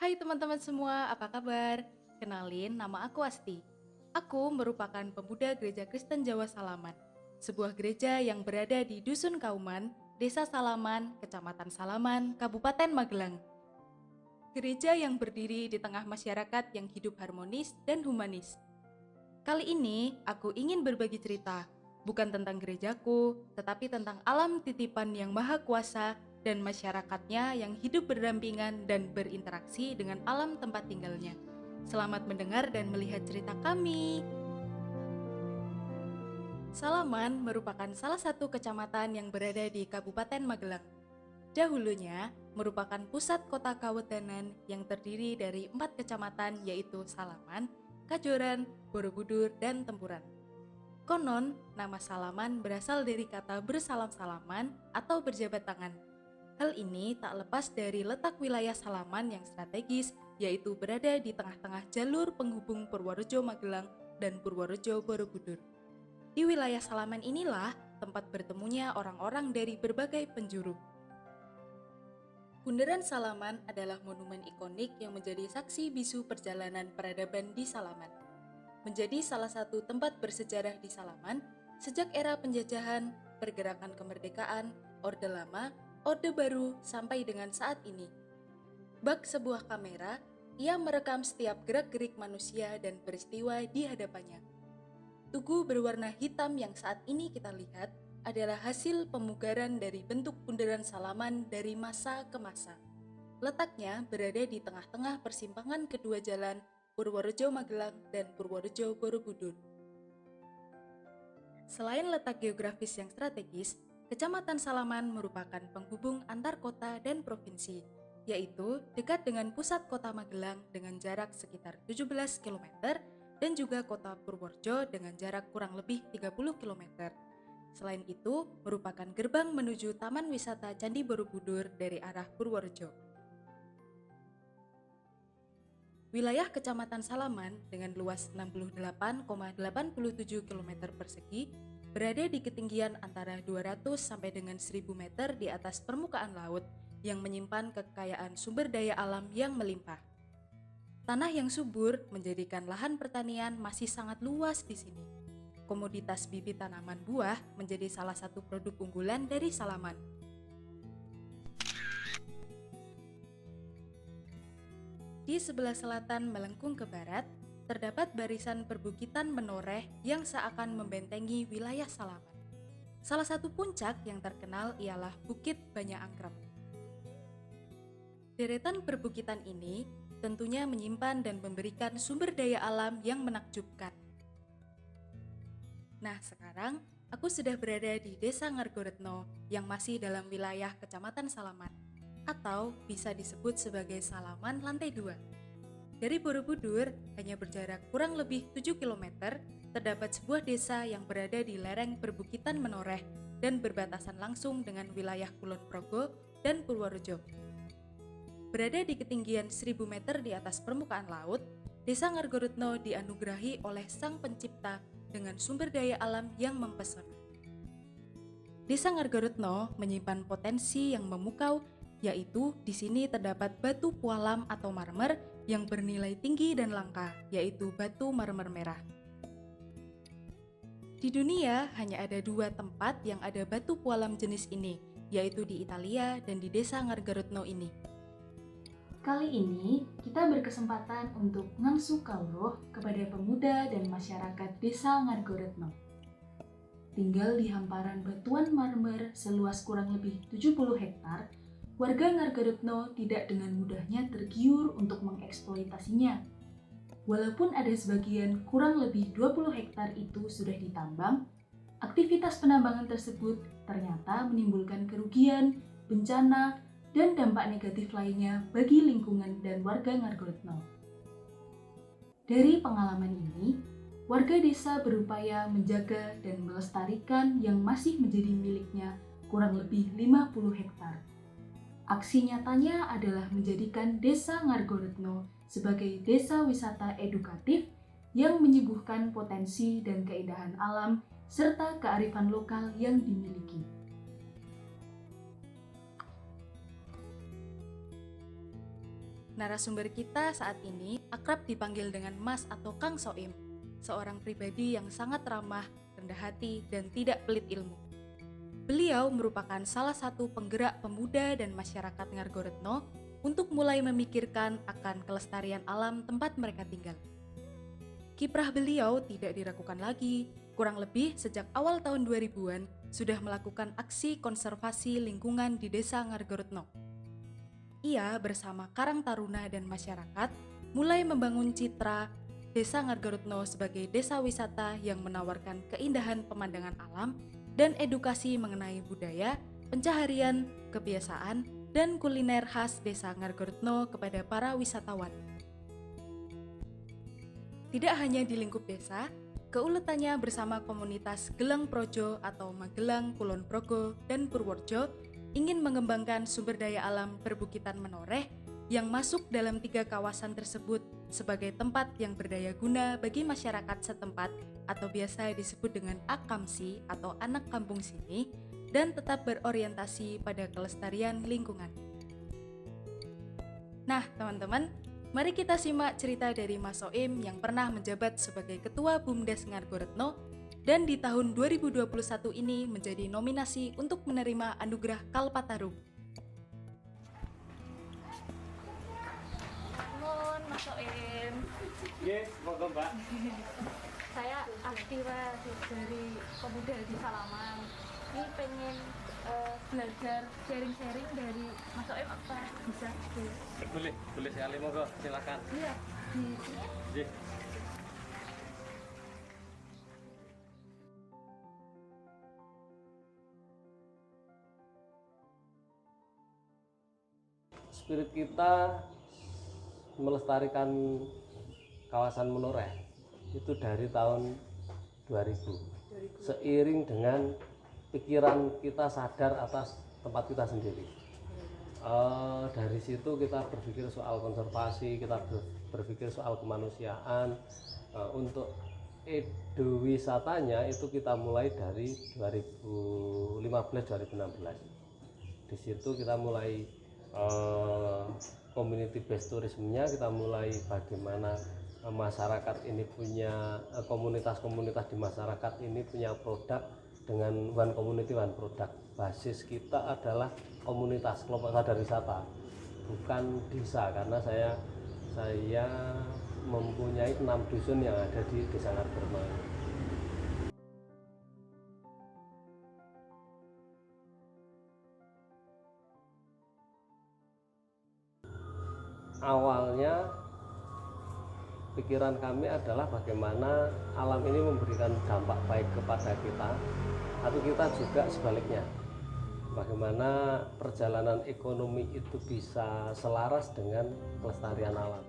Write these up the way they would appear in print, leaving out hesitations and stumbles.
Hai teman-teman semua, apa kabar? Kenalin, nama aku Asti. Aku merupakan pemuda Gereja Kristen Jawa Salaman, sebuah gereja yang berada di Dusun Kauman, Desa Salaman, Kecamatan Salaman, Kabupaten Magelang. Gereja yang berdiri di tengah masyarakat yang hidup harmonis dan humanis. Kali ini, aku ingin berbagi cerita, bukan tentang gerejaku, tetapi tentang alam titipan yang maha kuasa dan masyarakatnya yang hidup berdampingan dan berinteraksi dengan alam tempat tinggalnya. Selamat mendengar dan melihat cerita kami. Salaman merupakan salah satu kecamatan yang berada di Kabupaten Magelang. Dahulunya merupakan pusat kota Kawedanan yang terdiri dari 4 kecamatan yaitu Salaman, Kajoran, Borobudur, dan Tempuran. Konon, nama Salaman berasal dari kata bersalam-salaman atau berjabat tangan. Hal ini tak lepas dari letak wilayah Salaman yang strategis, yaitu berada di tengah-tengah jalur penghubung Purworejo Magelang dan Purworejo Borobudur. Di wilayah Salaman inilah tempat bertemunya orang-orang dari berbagai penjuru. Bundaran Salaman adalah monumen ikonik yang menjadi saksi bisu perjalanan peradaban di Salaman. Menjadi salah satu tempat bersejarah di Salaman sejak era penjajahan, pergerakan kemerdekaan, Orde Lama, Orde Baru sampai dengan saat ini. Bak sebuah kamera, ia merekam setiap gerak-gerik manusia dan peristiwa di hadapannya. Tugu berwarna hitam yang saat ini kita lihat adalah hasil pemugaran dari bentuk bundaran Salaman dari masa ke masa. Letaknya berada di tengah-tengah persimpangan kedua jalan Purworejo Magelang dan Purworejo Borobudur. Selain letak geografis yang strategis, Kecamatan Salaman merupakan penghubung antar kota dan provinsi, yaitu dekat dengan pusat kota Magelang dengan jarak sekitar 17 km dan juga kota Purworejo dengan jarak kurang lebih 30 km. Selain itu, merupakan gerbang menuju Taman Wisata Candi Borobudur dari arah Purworejo. Wilayah Kecamatan Salaman dengan luas 68,87 km persegi berada di ketinggian antara 200 sampai dengan 1000 meter di atas permukaan laut yang menyimpan kekayaan sumber daya alam yang melimpah. Tanah yang subur menjadikan lahan pertanian masih sangat luas di sini. Komoditas bibit tanaman buah menjadi salah satu produk unggulan dari Salaman. Di sebelah selatan melengkung ke barat, terdapat barisan perbukitan menoreh yang seakan membentengi wilayah Salaman. Salah satu puncak yang terkenal ialah Bukit Banyak Angkrem. Deretan perbukitan ini tentunya menyimpan dan memberikan sumber daya alam yang menakjubkan. Nah, sekarang aku sudah berada di Desa Ngargoretno yang masih dalam wilayah Kecamatan Salaman, atau bisa disebut sebagai Salaman Lantai 2. Dari Borobudur, hanya berjarak kurang lebih 7 km, terdapat sebuah desa yang berada di lereng perbukitan Menoreh dan berbatasan langsung dengan wilayah Kulon Progo dan Purworejo. Berada di ketinggian 1000 meter di atas permukaan laut, Desa Ngargoretno dianugerahi oleh Sang Pencipta dengan sumber daya alam yang mempesona. Desa Ngargoretno menyimpan potensi yang memukau, yaitu di sini terdapat batu pualam atau marmer yang bernilai tinggi dan langka, yaitu batu marmer merah. Di dunia hanya ada 2 tempat yang ada batu pualam jenis ini, yaitu di Italia dan di Desa Ngargoretno ini. Kali ini, kita berkesempatan untuk ngangsu kawruh kepada pemuda dan masyarakat Desa Ngargoretno. Tinggal di hamparan batuan marmer seluas kurang lebih 70 hektar, warga Ngargoretno tidak dengan mudahnya tergiur untuk mengeksploitasinya. Walaupun ada sebagian kurang lebih 20 hektar itu sudah ditambang, aktivitas penambangan tersebut ternyata menimbulkan kerugian, bencana, dan dampak negatif lainnya bagi lingkungan dan warga Ngargoretno. Dari pengalaman ini, warga desa berupaya menjaga dan melestarikan yang masih menjadi miliknya kurang lebih 50 hektar. Aksi nyatanya adalah menjadikan Desa Ngargoretno sebagai desa wisata edukatif yang menyuguhkan potensi dan keindahan alam serta kearifan lokal yang dimiliki. Narasumber kita saat ini akrab dipanggil dengan Mas atau Kang Soim, seorang pribadi yang sangat ramah, rendah hati, dan tidak pelit ilmu. Beliau merupakan salah satu penggerak pemuda dan masyarakat Ngargoretno untuk mulai memikirkan akan kelestarian alam tempat mereka tinggal. Kiprah beliau tidak diragukan lagi, kurang lebih sejak awal tahun 2000-an sudah melakukan aksi konservasi lingkungan di Desa Ngargoretno. Ia bersama Karang Taruna dan masyarakat mulai membangun citra Desa Ngargoretno sebagai desa wisata yang menawarkan keindahan pemandangan alam dan edukasi mengenai budaya, pencaharian, kebiasaan, dan kuliner khas Desa Ngargoretno kepada para wisatawan. Tidak hanya di lingkup desa, keuletannya bersama komunitas Gelang Projo atau Magelang, Kulon Progo, dan Purworejo ingin mengembangkan sumber daya alam perbukitan Menoreh yang masuk dalam 3 kawasan tersebut sebagai tempat yang berdaya guna bagi masyarakat setempat atau biasa disebut dengan AKAMSI atau anak kampung sini dan tetap berorientasi pada kelestarian lingkungan. Nah, teman-teman, mari kita simak cerita dari Mas Soim yang pernah menjabat sebagai Ketua BUMDes Ngargoretno dan di tahun 2021 ini menjadi nominasi untuk menerima anugerah Kalpatarum. Mohon Mas Soim. Yes, monggo Mbak. Saya aktiva dari pemuda di Salaman. Ini pengen belajar sharing-sharing dari Mas Soim apa bisa? Boleh sekali, monggo silakan. Iya, di sini. Yes. Spirit kita melestarikan kawasan Menoreh itu dari tahun 2000. Seiring dengan pikiran kita sadar atas tempat kita sendiri. Dari situ kita berpikir soal konservasi, kita berpikir soal kemanusiaan. Untuk ekowisatanya itu kita mulai dari 2015-2016. Di situ kita mulai community based tourismnya, kita mulai bagaimana masyarakat ini punya komunitas-komunitas di masyarakat ini punya produk dengan one community one product. Basis kita adalah komunitas kelompok sadar wisata, bukan desa, karena saya mempunyai 6 dusun yang ada di Desa Ngargoretno. Awalnya pikiran kami adalah bagaimana alam ini memberikan dampak baik kepada kita, atau kita juga sebaliknya, bagaimana perjalanan ekonomi itu bisa selaras dengan kelestarian alam.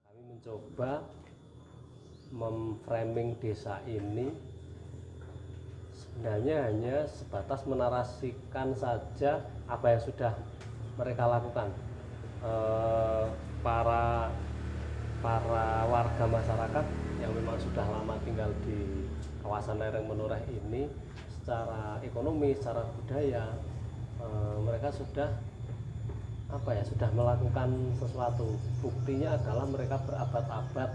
Kami mencoba memframing desa ini sebenarnya hanya sebatas menarasikan saja apa yang sudah mereka lakukan. Para warga masyarakat yang memang sudah lama tinggal di kawasan lereng Menoreh ini, secara ekonomi, secara budaya, mereka sudah melakukan sesuatu. Buktinya adalah mereka berabad-abad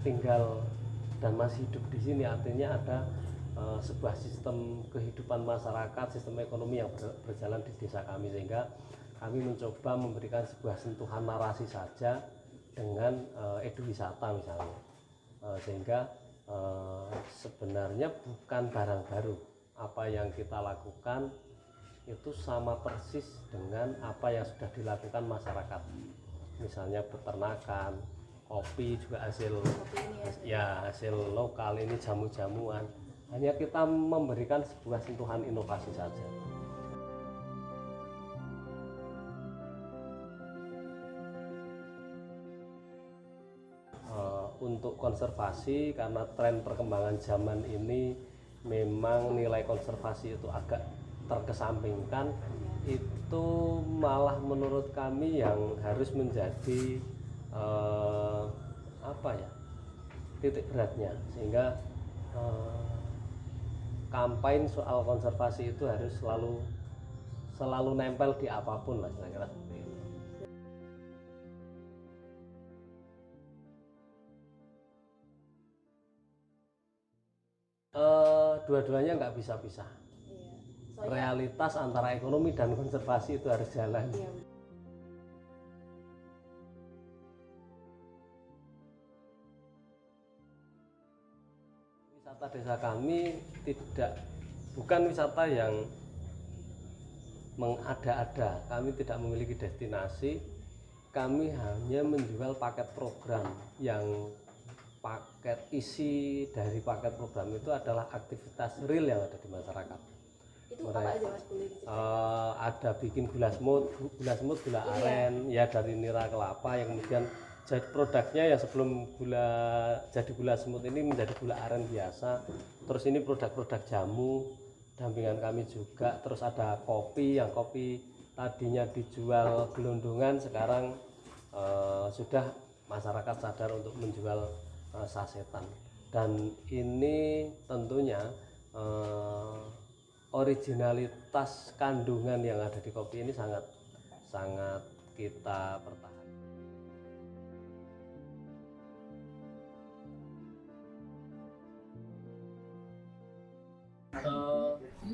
tinggal dan masih hidup di sini. Artinya ada sebuah sistem kehidupan masyarakat, sistem ekonomi yang berjalan di desa kami, sehingga kami mencoba memberikan sebuah sentuhan narasi saja dengan eduwisata misalnya, sehingga sebenarnya bukan barang baru. Apa yang kita lakukan itu sama persis dengan apa yang sudah dilakukan masyarakat, misalnya peternakan, kopi juga hasil lokal, ini jamu-jamuan. Hanya kita memberikan sebuah sentuhan inovasi saja. Untuk konservasi, karena tren perkembangan zaman ini memang nilai konservasi itu agak terkesampingkan, itu malah menurut kami yang harus menjadi titik beratnya, sehingga kampanye soal konservasi itu harus selalu nempel di apapun lah, kira-kira seperti itu. Dua-duanya nggak bisa pisah. Realitas antara ekonomi dan konservasi itu harus jalan. Wisata desa kami bukan wisata yang mengada-ada. Kami tidak memiliki destinasi. Kami hanya menjual paket program yang paket isi dari paket program itu adalah aktivitas real yang ada di masyarakat. Itu apa aja Mas, boleh diceritain? Ada bikin gula semut, gula aren ya dari nira kelapa yang kemudian jadi produknya yang sebelum gula semut ini menjadi gula aren biasa. Terus ini produk-produk jamu dampingan kami juga. Terus ada kopi yang kopi tadinya dijual gelondongan, sekarang sudah masyarakat sadar untuk menjual sasetan. Dan ini tentunya originalitas kandungan yang ada di kopi ini sangat kita pertahankan.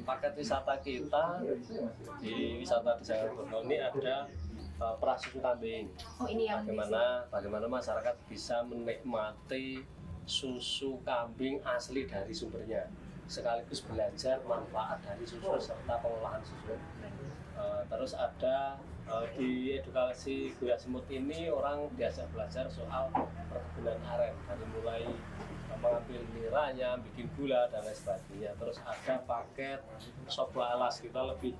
Paket wisata kita di wisata Desa Ngargoretno ini ada prasusu kambing. Ini yang Bagaimana masyarakat bisa menikmati susu kambing asli dari sumbernya, sekaligus belajar manfaat dari susu serta pengolahan susu. Terus ada di edukasi gula semut ini orang biasa belajar soal perkebunan aren, dari mulai mengambil niranya, bikin gula dan lain sebagainya. Terus ada paket soba alas, kita lebih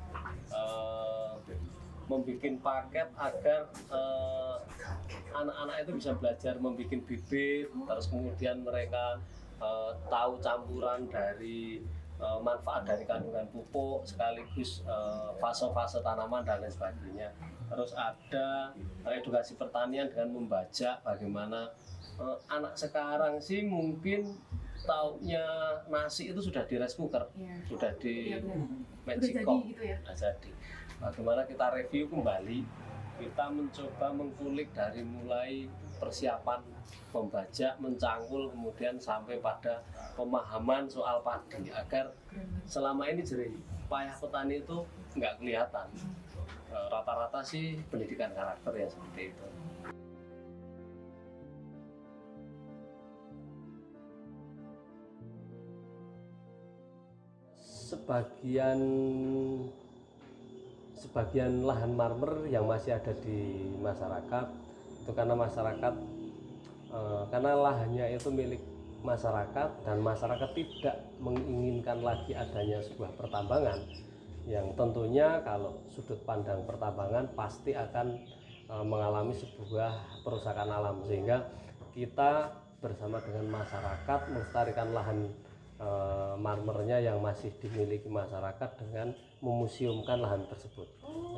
membuat paket agar anak-anak itu bisa belajar membuat bibit, terus kemudian mereka tahu campuran dari manfaat dari kandungan pupuk sekaligus fase-fase tanaman dan lain sebagainya. Terus ada edukasi pertanian dengan membajak bagaimana anak sekarang sih mungkin taunya nasi itu sudah di rice cooker, sudah di magic cup, sudah jadi. Bagaimana kita review kembali, kita mencoba mengkulik dari mulai persiapan membajak, mencangkul, kemudian sampai pada pemahaman soal padi agar selama ini jerih payah petani itu nggak kelihatan. Rata-rata sih pendidikan karakter ya seperti itu. Sebagian lahan marmer yang masih ada di masyarakat itu karena lahannya itu milik masyarakat dan masyarakat tidak menginginkan lagi adanya sebuah pertambangan yang tentunya kalau sudut pandang pertambangan pasti akan mengalami sebuah perusakan alam, sehingga kita bersama dengan masyarakat melestarikan lahan marmernya yang masih dimiliki masyarakat dengan memuseumkan lahan tersebut.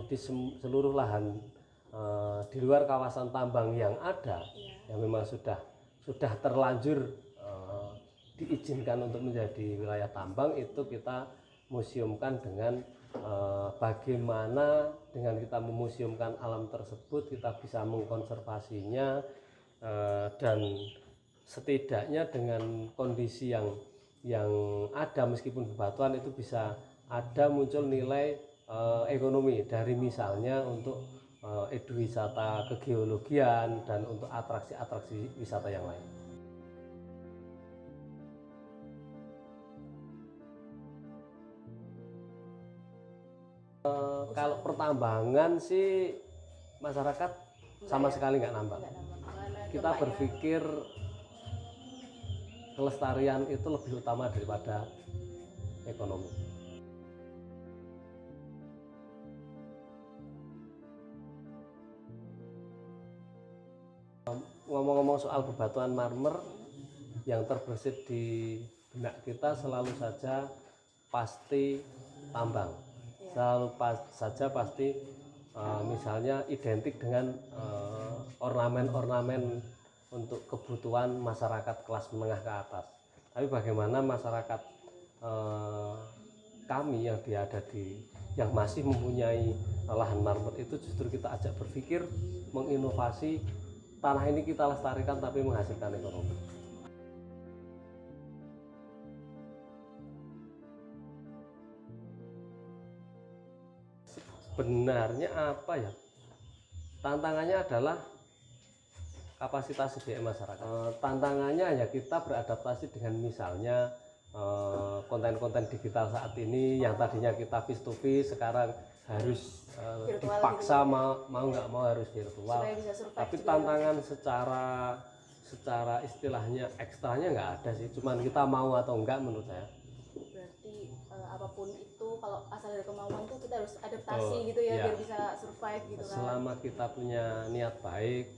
Jadi seluruh lahan di luar kawasan tambang yang ada yang memang sudah terlanjur diizinkan untuk menjadi wilayah tambang itu kita museumkan dengan bagaimana dengan kita memuseumkan alam tersebut kita bisa mengkonservasinya dan setidaknya dengan kondisi yang ada meskipun bebatuan itu bisa ada muncul nilai ekonomi dari misalnya untuk eduwisata kegeologian dan untuk atraksi-atraksi wisata yang lain. Kalau pertambangan sih masyarakat sama sekali nggak nambang. Kita berpikir kelestarian itu lebih utama daripada ekonomi. Ngomong-ngomong soal bebatuan marmer yang terbersit di benak kita selalu saja pasti tambang, selalu saja pasti misalnya identik dengan ornamen-ornamen untuk kebutuhan masyarakat kelas menengah ke atas. Tapi bagaimana masyarakat kami yang masih mempunyai lahan marmer itu justru kita ajak berpikir menginovasi tanah ini, kita lestarikan tapi menghasilkan ekonomi. Sebenarnya apa ya? Tantangannya adalah kapasitas SDM masyarakat. Tantangannya ya kita beradaptasi dengan misalnya konten-konten digital saat ini yang tadinya kita face to face sekarang harus dipaksa mau nggak mau harus virtual. Tapi tantangan secara istilahnya ekstranya nggak ada sih, cuman kita mau atau enggak menurut saya. Berarti apapun itu kalau asal dari kemauan tuh kita harus adaptasi gitu ya, biar bisa survive gitu kan. Selama kita punya niat baik,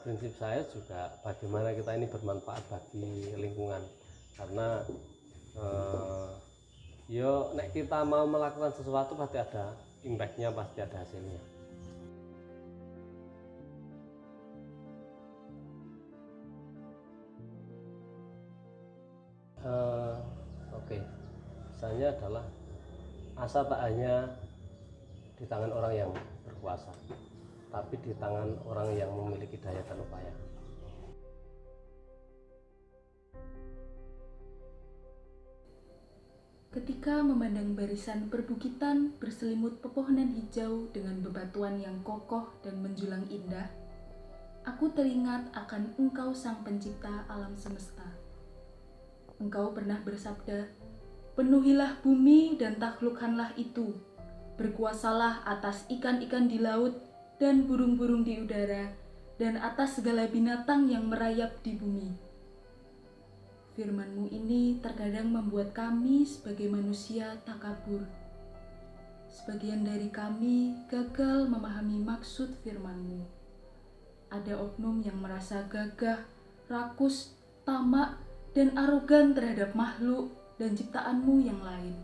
prinsip saya juga bagaimana kita ini bermanfaat bagi lingkungan, karena nek kita mau melakukan sesuatu pasti ada impact-nya, pasti ada hasilnya. Oke. Misalnya adalah asa tak hanya di tangan orang yang berkuasa, tapi di tangan orang yang memiliki daya dan upaya. Ketika memandang barisan perbukitan berselimut pepohonan hijau dengan bebatuan yang kokoh dan menjulang indah, aku teringat akan Engkau Sang Pencipta alam semesta. Engkau pernah bersabda, "Penuhilah bumi dan taklukkanlah itu. Berkuasalah atas ikan-ikan di laut dan burung-burung di udara, dan atas segala binatang yang merayap di bumi." Firman-Mu ini terkadang membuat kami sebagai manusia takabur. Sebagian dari kami gagal memahami maksud firman-Mu. Ada oknum yang merasa gagah, rakus, tamak, dan arogan terhadap makhluk dan ciptaan-Mu yang lain.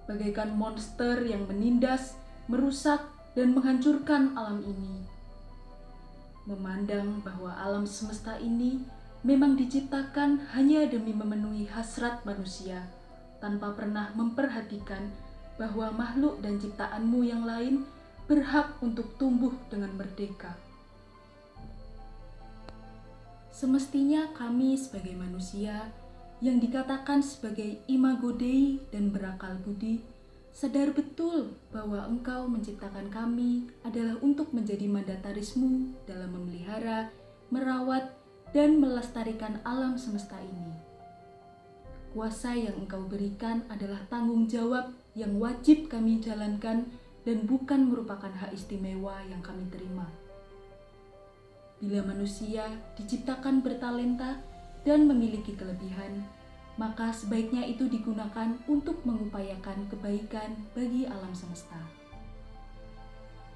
Bagaikan monster yang menindas, merusak, dan menghancurkan alam ini. Memandang bahwa alam semesta ini memang diciptakan hanya demi memenuhi hasrat manusia, tanpa pernah memperhatikan bahwa makhluk dan ciptaan-Mu yang lain berhak untuk tumbuh dengan merdeka. Semestinya kami sebagai manusia yang dikatakan sebagai imago Dei dan berakal budi, sadar betul bahwa Engkau menciptakan kami adalah untuk menjadi mandataris-Mu dalam memelihara, merawat, dan melestarikan alam semesta ini. Kuasa yang Engkau berikan adalah tanggung jawab yang wajib kami jalankan dan bukan merupakan hak istimewa yang kami terima. Bila manusia diciptakan bertalenta dan memiliki kelebihan, maka sebaiknya itu digunakan untuk mengupayakan kebaikan bagi alam semesta.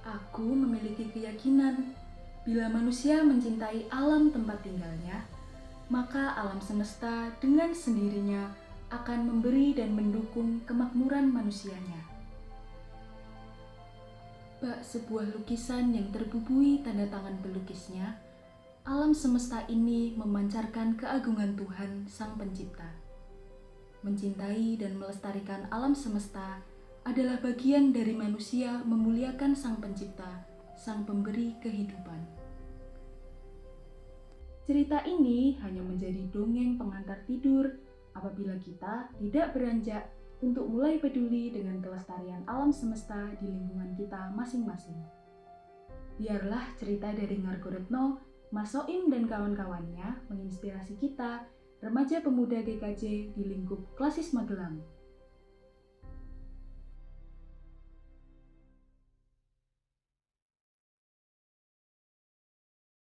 Aku memiliki keyakinan bila manusia mencintai alam tempat tinggalnya, maka alam semesta dengan sendirinya akan memberi dan mendukung kemakmuran manusianya. Bak sebuah lukisan yang terbubui tanda tangan pelukisnya, alam semesta ini memancarkan keagungan Tuhan Sang Pencipta. Mencintai dan melestarikan alam semesta adalah bagian dari manusia memuliakan Sang Pencipta, Sang Pemberi kehidupan. Cerita ini hanya menjadi dongeng pengantar tidur apabila kita tidak beranjak untuk mulai peduli dengan kelestarian alam semesta di lingkungan kita masing-masing. Biarlah cerita dari Ngargoretno, Mas Soim dan kawan-kawannya menginspirasi kita, remaja pemuda GKJ di lingkup Klasis Magelang.